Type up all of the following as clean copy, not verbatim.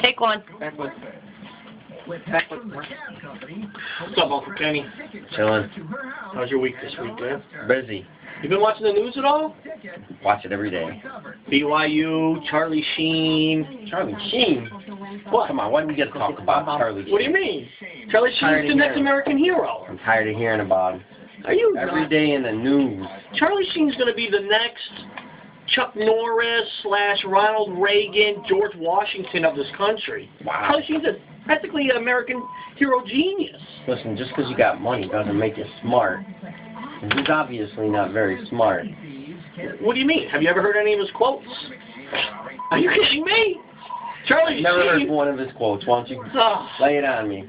Take one. Backwood. What's up, Uncle Kenny? Chilling. How's your week this week, man? Busy. You been watching the news at all? Watch it every day. BYU, Charlie Sheen. Charlie Sheen? What? Come on, why do we get to talk about Charlie Sheen? What do you mean? Charlie Sheen's the next American hero. I'm tired of hearing about him. Are you Every not? day in the news. Charlie Sheen's going to be the next Chuck Norris / Ronald Reagan, George Washington of this country. Wow. Charlie Sheen's practically an American hero genius. Listen, just because you got money doesn't make you smart. And he's obviously not very smart. What do you mean? Have you ever heard any of his quotes? Are you kidding me? Charlie Never Sheen. heard one of his quotes. Why don't you Oh, lay it on me?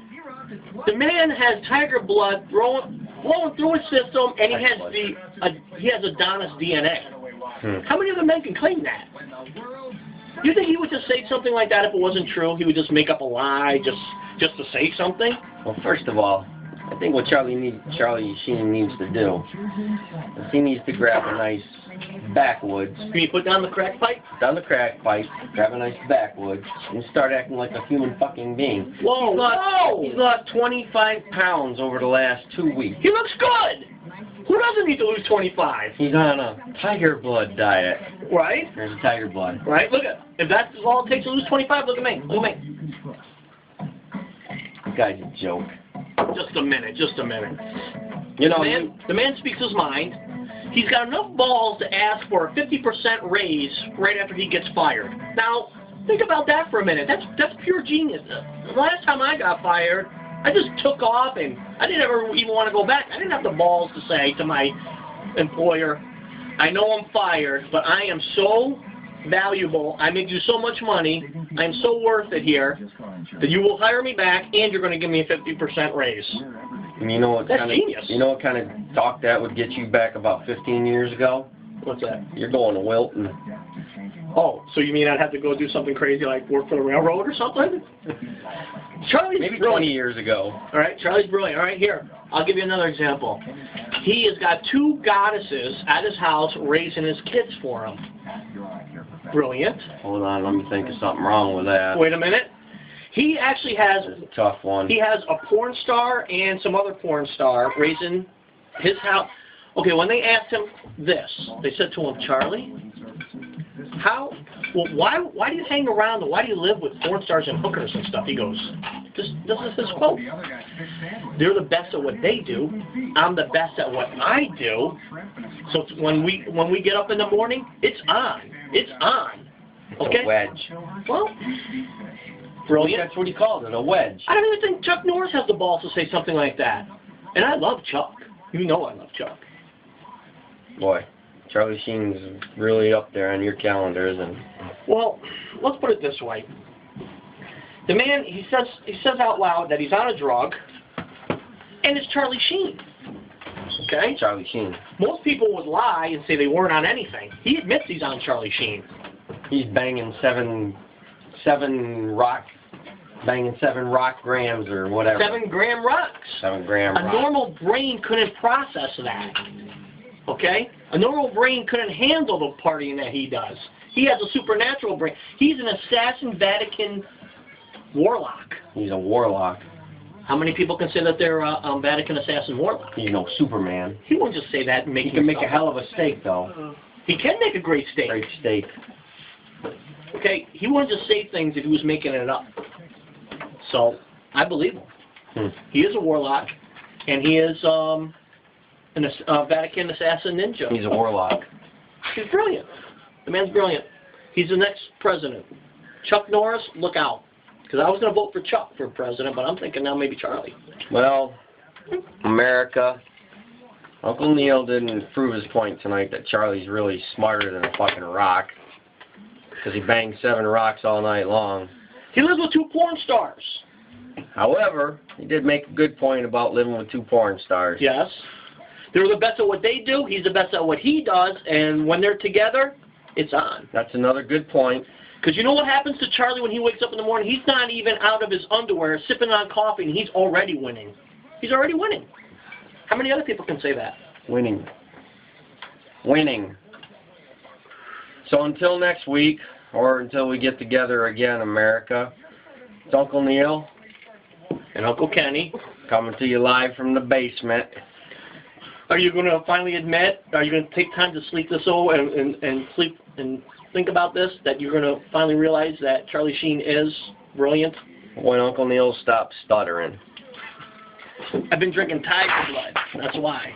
the man has tiger blood flowing through his system, and he has Adonis DNA. How many other men can claim that? You think he would just say something like that if it wasn't true? He would just make up a lie just to say something? Well, first of all, I think what Charlie Sheen needs to do is he needs to grab a nice backwoods, Can you put down the crack pipe? down the crack pipe, grab a nice backwoods, and start acting like a human fucking being. Whoa, He's lost 25 pounds over the last 2 weeks. He looks good. Who doesn't need to lose 25? He's on a tiger blood diet. Right? There's a tiger blood. Right? Look at, if that's all it takes to lose 25, look at me. Look at me. This guy's a joke. Just a minute. You know, The man speaks his mind. He's got enough balls to ask for a 50% raise right after he gets fired. Now, think about that for a minute. That's pure genius. The last time I got fired, I just took off and I didn't ever even want to go back. I didn't have the balls to say to my employer, I know I'm fired, but I am so valuable, I make you so much money, I'm so worth it here, that you will hire me back and you're going to give me a 50% raise. and you know what That's kind genius. of kind of talk that would get you back about 15 years ago? What's that? You're going to Wilton. Oh, so you mean I'd have to go do something crazy like work for the railroad or something? Charlie's Maybe brilliant. 20 years ago. All right, Charlie's brilliant. All right, here, I'll give you another example. He has got 2 goddesses at his house raising his kids for him. Brilliant. Hold on, let me think of something wrong with that. Wait a minute. He actually has, That's a tough one. he has a porn star and some other porn star raising his house. Okay, when they asked him this, they said to him, Charlie, why do you hang around and why do you live with porn stars and hookers and stuff? He goes, this is his quote. They're the best at what they do. I'm the best at what I do. So when we get up in the morning, it's on. It's on. It's Okay? a wedge. Well, brilliant. That's what he called it, a wedge. I don't even think Chuck Norris has the balls to say something like that. And I love Chuck. You know I love Chuck. Boy, Charlie Sheen's really up there on your calendar, isn't he? Well, let's put it this way. The man, he says out loud that he's on a drug, and it's Charlie Sheen. Okay? Charlie Sheen. Most people would lie and say they weren't on anything. He admits he's on Charlie Sheen. He's banging seven rock grams or whatever. 7 gram rocks. 7 gram A rock. normal brain couldn't process that. Okay? A normal brain couldn't handle the partying that he does. He has a supernatural brain. He's an assassin Vatican warlock. He's a warlock. How many people can say that they're Vatican assassin warlock? He's no Superman. He won't just say that and make He can make a himself hell up. of a steak, though. He can make a great steak. Great steak. Okay? He wouldn't just say things if he was making it up. So, I believe him. He is a warlock, and he is a Vatican assassin ninja. He's a warlock. He's brilliant. The man's brilliant. He's the next president. Chuck Norris, look out. Because I was going to vote for Chuck for president, but I'm thinking now maybe Charlie. Well, America, Uncle Neil didn't prove his point tonight that Charlie's really smarter than a fucking rock. Because he banged 7 rocks all night long. He lives with 2 porn stars. However, he did make a good point about living with 2 porn stars. Yes. They're the best at what they do. He's the best at what he does. And when they're together, it's on. That's another good point. Because you know what happens to Charlie when he wakes up in the morning? He's not even out of his underwear sipping on coffee, and he's already winning. He's already winning. How many other people can say that? Winning. So until next week, or until we get together again, America. It's Uncle Neil. And Uncle Kenny. Coming to you live from the basement. Are you going to finally admit, are you going to take time to sleep this over and sleep and think about this, that you're going to finally realize that Charlie Sheen is brilliant? When Uncle Neil stops stuttering. I've been drinking tiger blood. That's why.